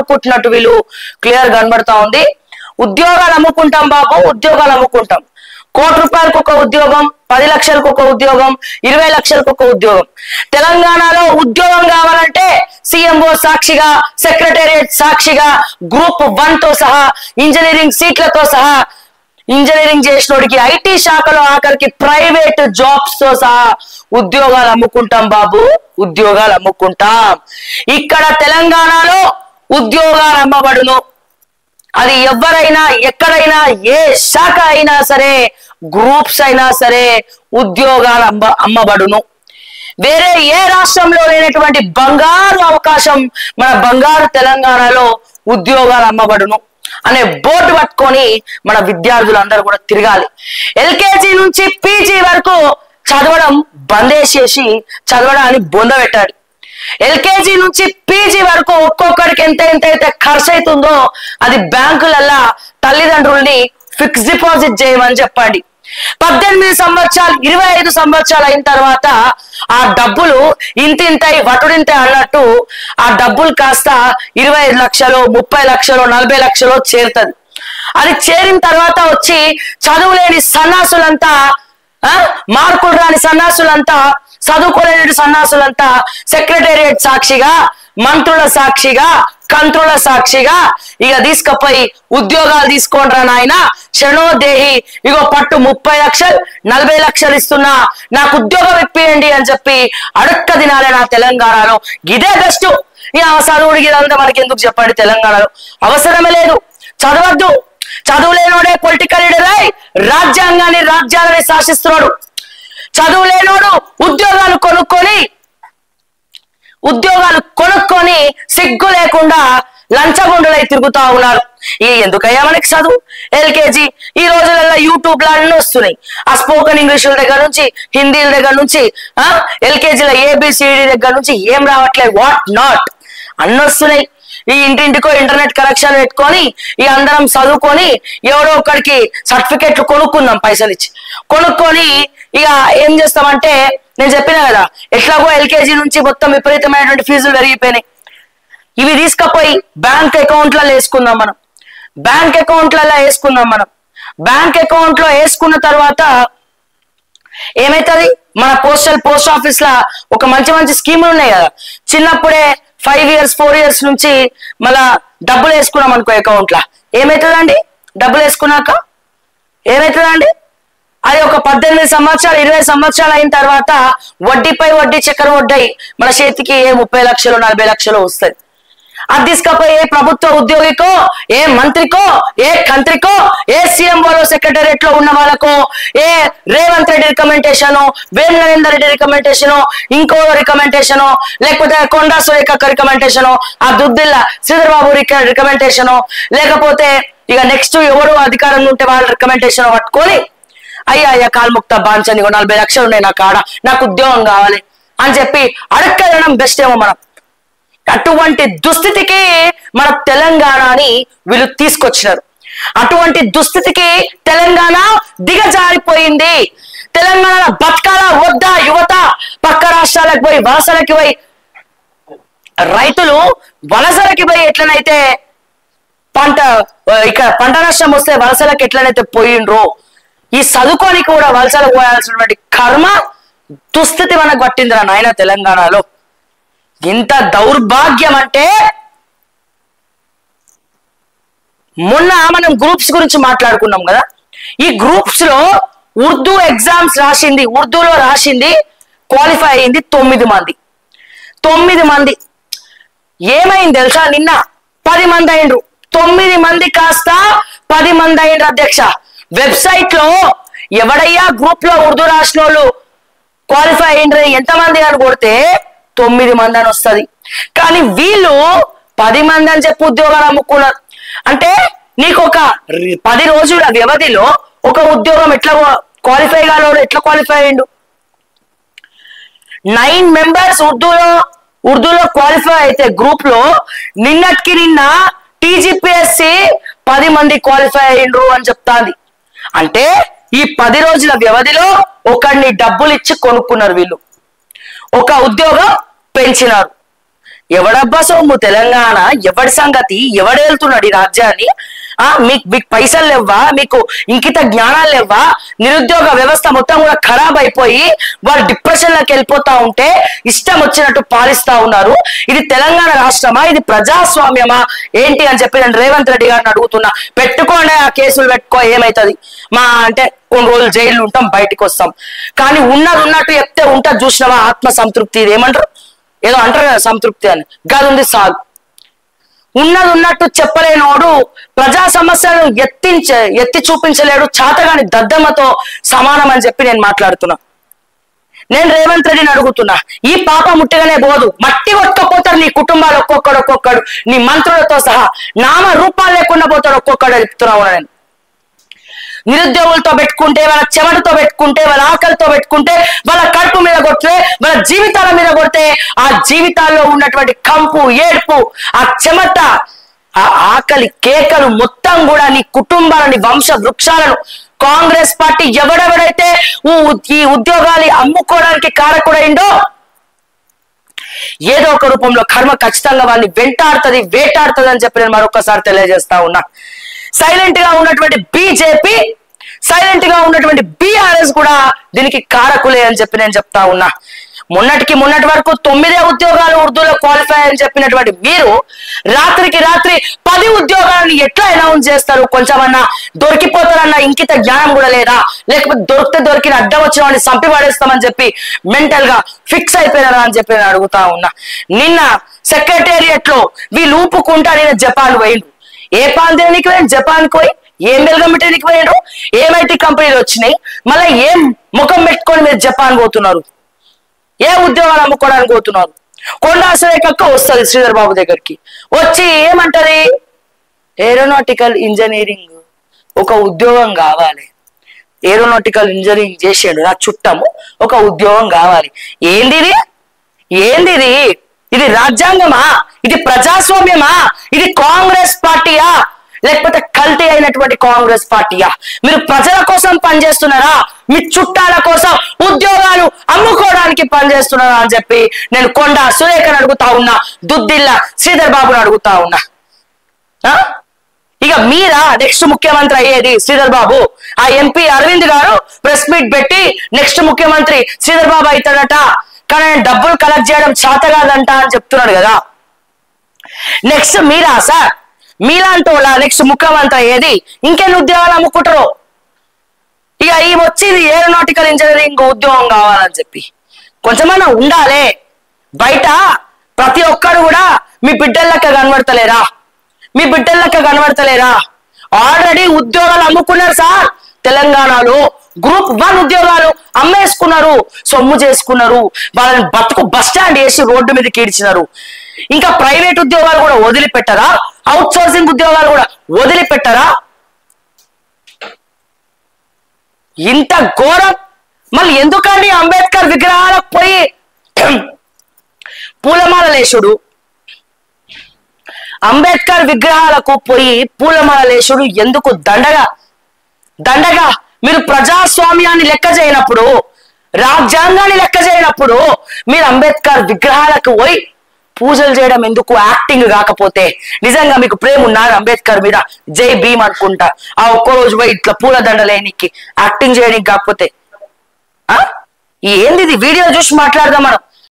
అమ్ముకుంటున్నట్టు వీళ్ళు క్లియర్ కనబడతా ఉంది. ఉద్యోగాలు అమ్ముకుంటాం బాబు, ఉద్యోగాలు అమ్ముకుంటాం. ₹1,00,00,000 ఒక ఉద్యోగం, 10 లక్షలకు ఒక ఉద్యోగం, 20 లక్షలకు ఒక ఉద్యోగం. తెలంగాణలో ఉద్యోగం కావాలంటే సీఎంఓ సాక్షిగా, సెక్రటేరియట్ సాక్షిగా, గ్రూప్ 1 తో సహా, ఇంజనీరింగ్ సీట్లతో సహా, ఇంజనీరింగ్ చేసినోడికి ఐటీ శాఖలో ఆఖరికి ప్రైవేట్ జాబ్స్ తో సహా ఉద్యోగాలు అమ్ముకుంటాం బాబు, ఉద్యోగాలు అమ్ముకుంటాం. ఇక్కడ తెలంగాణలో ఉద్యోగాలు అమ్మబడును. అది ఎవరైనా ఎక్కడైనా ఏ శాఖ అయినా సరే, గ్రూప్స్ అయినా సరే ఉద్యోగాలు అమ్మబడును. వేరే ఏ రాష్ట్రంలో లేనటువంటి బంగారు అవకాశం మన బంగారు తెలంగాణలో ఉద్యోగాలు అమ్మబడును అనే బోర్డు పట్టుకొని మన విద్యార్థులందరూ కూడా తిరగాలి. ఎల్కేజీ నుంచి పీజీ వరకు చదవడం బందేసేసి చదవడాన్ని బొందబెట్టాడు. ఎల్కేజీ నుంచి పీజీ వరకు ఒక్కొక్కడికి ఎంత ఖర్చు అవుతుందో అది బ్యాంకులల్లా తల్లిదండ్రుల్ని ఫిక్స్ డిపాజిట్ చేయమని చెప్పండి. 18 సంవత్సరాలు 25 సంవత్సరాలు అయిన తర్వాత ఆ డబ్బులు ఇంతింతై వటుడింత అన్నట్టు ఆ డబ్బులు కాస్త 25 లక్షలు, 30 లక్షలు, 40 లక్షలు చేరుతుంది. అది చేరిన తర్వాత వచ్చి చదువులేని సన్నాసులంతా, మార్కులు రాని సన్నాసులంతా, చదువుకోలేని సన్నాసులంతా సెక్రటేరియట్ సాక్షిగా, మంత్రుల సాక్షిగా, కంత్రుల సాక్షిగా ఇక తీసుకపోయి ఉద్యోగాలు తీసుకోండి నాయన, క్షణోదేహి ఇగో పట్టు 30 లక్షలు 40 లక్షలు ఇస్తున్నా, నాకు ఉద్యోగం ఇప్పియండి అని చెప్పి అడక్క దినాలే నా తెలంగాణలో. ఇదే బెస్ట్. ఇక చదువుడికి ఇదంతా మనకి ఎందుకు చెప్పండి, తెలంగాణలో అవసరమే లేదు. చదవద్దు. చదువులేనోడే పొలిటికల్ లీడర్ అయి రాజ్యాలని శాసిస్తున్నాడు. చదువులేనోడు ఉద్యోగాలు కొనుక్కొని సిగ్గు లేకుండా లంచగొండులై తిరుగుతా ఉన్నారు. ఎందుకయ్యా మనకి చదువు? ఎల్కేజీ ఈ రోజులలో యూట్యూబ్ లో అన్నీ వస్తున్నాయి. ఆ స్పోకెన్ ఇంగ్లీషుల దగ్గర నుంచి, హిందీల దగ్గర నుంచి, ఎల్కేజీలో ఏబిసిడి దగ్గర నుంచి ఏం రావట్లేదు, వాట్ నాట్ అన్నీ వస్తున్నాయి. ఈ ఇంటింటికో ఇంటర్నెట్ కనెక్షన్ పెట్టుకొని ఈ అందరం చదువుకొని ఎవడో ఒకడికి సర్టిఫికెట్లు కొనుక్కుందాం, పైసలు ఇచ్చి కొనుక్కొని ఇక ఏం చేస్తామంటే, నేను చెప్పినా కదా ఎట్లాగో ఎల్కేజీ నుంచి మొత్తం విపరీతమైనటువంటి ఫీజులు పెరిగిపోయినాయి. ఇవి తీసుకపోయి బ్యాంక్ అకౌంట్లలో వేసుకుందాం మనం. బ్యాంక్ అకౌంట్ లో వేసుకున్న తర్వాత ఏమైతుంది, మన పోస్ట్ ఆఫీస్ లా ఒక మంచి స్కీములు ఉన్నాయి కదా. చిన్నప్పుడే 5 years 4 years నుంచి మళ్ళా డబ్బులు వేసుకున్నాం అనుకో అకౌంట్ లా, ఏమవుతుందండి? డబ్బులు వేసుకున్నాక ఏమవుతుందండి? అది ఒక 18 సంవత్సరాలు 20 సంవత్సరాలు అయిన తర్వాత వడ్డీపై వడ్డీ చక్కెర వడ్డీ మన చేతికి 30 లక్షలు 40 లక్షలు వస్తుంది. అది తీసుకపోయి ఏ ప్రభుత్వ ఉద్యోగికో, ఏ మంత్రికో, ఏ కంత్రికో, ఏ సీఎంఓలో సెక్రటేరియట్ లో ఉన్న వాళ్ళకో, ఏ రేవంత్ రెడ్డి రికమెండేషన్, వేం నరేందర్ రెడ్డి రికమెండేషన్, ఇంకో రికమెండేషన్, లేకపోతే కొండా సురేఖ రికమెండేషన్, ఆ దుద్దిల్ల శ్రీధర్ బాబు రికమెండేషన్, లేకపోతే ఇక నెక్స్ట్ ఎవరు అధికారంలో ఉంటే వాళ్ళ రికమెండేషన్ పట్టుకొని అయ్యా కాల్ముక్త బాంచని 40 లక్షలు ఉన్నాయి నా కాడ, నాకు ఉద్యోగం కావాలి అని చెప్పి అడక్కదడం బెస్ట్ ఏమో. మనం అటువంటి దుస్థితికి మన తెలంగాణని వీళ్ళు తీసుకొచ్చినారు. అటువంటి దుస్థితికి తెలంగాణ దిగజారిపోయింది. తెలంగాణ బతకాలా వద్దా యువత? పక్క రాష్ట్రాలకు పోయి వలసలకి పోయి, రైతులు వలసలకి పోయి ఎట్లనైతే ఇక్కడ పంట నష్టం వస్తే వలసలకు ఎట్లనైతే పోయిండ్రో, ఈ చదువుకొని కూడా వలసలకు పోయాల్సినటువంటి కర్మ దుస్థితి మనకు పట్టిందిరా నాయన తెలంగాణలో. ఇంత దౌర్భాగ్యం అంటే, మొన్న మనం గ్రూప్స్ గురించి మాట్లాడుకున్నాం కదా. ఈ గ్రూప్స్ లో ఉర్దూ ఎగ్జామ్స్ రాసింది, ఉర్దూలో రాసింది, క్వాలిఫై అయింది 9 మంది. 9 మంది ఏమైంది తెలుసా? నిన్న 10 మంది అయిండ్రు. 9 మంది కాస్త 10 మంది అయిండ్రు అధ్యక్ష. వెబ్సైట్ లో ఎవడయ్యా గ్రూప్ లో ఉర్దూ రాసిన వాళ్ళు క్వాలిఫై అయిండ్రు ఎంతమంది అని కొడితే 9 మంది అని వస్తుంది. కానీ వీళ్ళు 10 మంది అని చెప్పి ఉద్యోగాలు అమ్ముకున్నారు. అంటే నీకు ఒక 10 రోజుల వ్యవధిలో ఒక ఉద్యోగం ఎట్లా క్వాలిఫై కాలోడు ఎట్లా క్వాలిఫై అయ్యిండు? 9 మెంబర్స్ ఉర్దూలో క్వాలిఫై అయితే గ్రూప్ లో నిన్నటికి నిన్న టీజీపీఎస్సీ 10 మంది క్వాలిఫై అయ్యిండ్రు అని చెప్తాంది. అంటే ఈ 10 రోజుల వ్యవధిలో ఒకరిని డబ్బులు ఇచ్చి కొనుక్కున్నారు వీళ్ళు, ఒక ఉద్యోగం పెంచినారు. ఎవడబ్బా సొమ్ము తెలంగాణ? ఎవడి సంగతి? ఎవడేళ్తున్నాడు ఈ రాజ్యాన్ని? మీకు పైసలు లేవా? మీకు ఇంకిత జ్ఞానాలు లేవా? నిరుద్యోగ వ్యవస్థ మొత్తం కూడా ఖరాబ్ అయిపోయి వాళ్ళు డిప్రెషన్ లోకి వెళ్ళిపోతా ఉంటే ఇష్టం వచ్చినట్టు పాలిస్తా ఉన్నారు. ఇది తెలంగాణ రాష్ట్రమా? ఇది ప్రజాస్వామ్యమా ఏంటి అని చెప్పి నేను రేవంత్ రెడ్డి గారిని అడుగుతున్నా. పెట్టుకోండి, ఆ కేసులు పెట్టుకో, ఏమైతుంది? అంటే కొన్ని రోజులు జైలు ఉంటాం, బయటకు వస్తాం. కానీ ఉన్నది ఉన్నట్టు చెప్తే ఉంటుంది చూసినావా ఆత్మ సంతృప్తి. ఇది ఏమంటారు, ఏదో అంటారు కదా సంతృప్తి అని, గది ఉంది సాగు. ఉన్నది ఉన్నట్టు చెప్పలేనోడు ప్రజా సమస్యలను ఎత్తి చూపించలేడు, చాతగాని దద్దమ్మతో సమానం అని చెప్పి నేను మాట్లాడుతున్నా. నేను రేవంత్ రెడ్డిని అడుగుతున్నా, ఈ పాప ముట్టిగానే పోదు, మట్టి కొట్టుకపోతారు నీ కుటుంబాలు ఒక్కొక్కడు, నీ మంత్రులతో సహా నామ రూపాలు లేకుండా పోతాడు ఒక్కొక్కడు చెప్తున్నావు. నేను నిరుద్యోగులతో పెట్టుకుంటే, వాళ్ళ చెమటతో పెట్టుకుంటే, వాళ్ళ ఆకలితో పెట్టుకుంటే, వాళ్ళ కడుపు మీద కొడితే, వాళ్ళ జీవితాల మీద కొడితే, ఆ జీవితాల్లో ఉన్నటువంటి కంపు, ఏడుపు, ఆ చెమట, ఆ ఆకలి కేకలు మొత్తం కూడా నీ కుటుంబాలని, వంశ వృక్షాలను కాంగ్రెస్ పార్టీ ఎవడెవడైతే ఈ ఉద్యోగాలు అమ్ముకోవడానికి కారకుడైండో ఏదో ఒక రూపంలో కర్మ ఖచ్చితంగా వాళ్ళని వెంటాడుతుంది, వేటాడుతుంది అని చెప్పి నేను మరొకసారి తెలియజేస్తా ఉన్నా. సైలెంట్ గా ఉన్నటువంటి బీజేపీ, సైలెంట్ గా ఉన్నటువంటి బీఆర్ఎస్ కూడా దీనికి కారకులే అని చెప్పి నేను చెప్తా ఉన్నా. మొన్నటి వరకు 9 ఉద్యోగాలు ఉర్దూలో క్వాలిఫై అని చెప్పినటువంటి మీరు రాత్రికి రాత్రి 10 ఉద్యోగాలను ఎట్లా అనౌన్స్ చేస్తారు? కొంచెమన్నా దొరికిపోతారన్న ఇంకిత జ్ఞానం కూడా లేదా? లేకపోతే దొరికిన అడ్డం వచ్చిన వాడిని చంపి పడేస్తామని చెప్పి మెంటల్ గా ఫిక్స్ అయిపోయినారా అని చెప్పి నేను అడుగుతా ఉన్నా. నిన్న సెక్రటేరియట్ లో వీళ్ళు ఊపుకుంటా నేను జపాన్ పోయిండు. ఏ పాందేనికి పోయిండు? జపాన్కి పోయి ఏం వెల్గమిటీకి పోయిండు? ఏమైటీ కంపెనీలు వచ్చినాయి? మళ్ళీ ఏం ముఖం పెట్టుకొని మీరు జపాన్ పోతున్నారు? ఏ ఉద్యోగాలు అమ్ముకోవడానికి పోతున్నారు? కొండా సురేఖక్క వస్తుంది శ్రీధర్ బాబు దగ్గరికి, వచ్చి ఏమంటది, ఏరోనాటికల్ ఇంజనీరింగ్ ఒక ఉద్యోగం కావాలి, ఏరోనాటికల్ ఇంజనీరింగ్ చేసాడు నా చుట్టము, ఒక ఉద్యోగం కావాలి. ఏందిది? ఇది రాజ్యాంగమా? ఇది ప్రజాస్వామ్యమా? ఇది కాంగ్రెస్ పార్టీయా? లేకపోతే కల్తీ అయినటువంటి కాంగ్రెస్ పార్టీయా? మీరు ప్రజల కోసం పనిచేస్తున్నారా? మీ చుట్టాల కోసం ఉద్యోగాలు అమ్ముకోవడానికి పనిచేస్తున్నారా అని చెప్పి నేను కొండా సురేఖను అడుగుతా ఉన్నా, దుద్దిల్ల శ్రీధర్ బాబుని అడుగుతా ఉన్నా. ఇక మీరా నెక్స్ట్ ముఖ్యమంత్రి అయ్యేది? శ్రీధర్ బాబు, ఆ ఎంపీ అరవింద్ గారు ప్రెస్ మీట్ పెట్టి నెక్స్ట్ ముఖ్యమంత్రి శ్రీధర్ బాబు అవుతాడట, కానీ ఆయన డబ్బులు కలెక్ట్ చేయడం చేత కాదంట అని చెప్తున్నాడు కదా. నెక్స్ట్ మీరా సార్? మీలాంటి వాళ్ళ నెక్స్ట్ ముఖ్యమంత్రి అయ్యేది? ఇంకెన్ని ఉద్యోగాలు అమ్ముకుంటారు? ఇక ఈ వచ్చింది ఏరోనాటికల్ ఇంజనీరింగ్ ఉద్యోగం కావాలని చెప్పి కొంచెమన్నా ఉండాలి. బయట ప్రతి ఒక్కరు కూడా మీ బిడ్డలక్క కనబడతలేరా? ఆల్రెడీ ఉద్యోగాలు అమ్ముకున్నారు సార్. తెలంగాణలో గ్రూప్ 1 ఉద్యోగాలు అమ్మేసుకున్నారు, సొమ్ము చేసుకున్నారు, వాళ్ళని బతుకు బస్ స్టాండ్ వేసి రోడ్డు మీదకి ఈడ్చినారు. ఇంకా ప్రైవేట్ ఉద్యోగాలు కూడా వదిలిపెట్టరా? అవుట్ సోర్సింగ్ ఉద్యోగాలు కూడా వదిలిపెట్టరా? ఇంత ఘోరం. మళ్ళీ ఎందుకండి అంబేద్కర్ విగ్రహాలకు పోయి పూలమాలలేసుడు? అంబేద్కర్ విగ్రహాలకు పోయి పూలమాలలేసుడు ఎందుకు? దండగా మీరు ప్రజాస్వామ్యాన్ని లెక్క చేయనప్పుడు, రాజ్యాంగాన్ని లెక్క చేయనప్పుడు మీరు అంబేద్కర్ విగ్రహాలకు పోయి పూజలు చేయడం ఎందుకు? యాక్టింగ్ కాకపోతే నిజంగా మీకు ప్రేమ ఉన్నారు అంబేద్కర్ మీద, జై భీమ్ అనుకుంటా, ఆ ఒక్కరోజు పోయి ఇట్లా పూల దండలేనికి యాక్టింగ్ చేయడానికి కాకపోతే ఏంది? వీడియో చూసి మాట్లాడదాం మనం.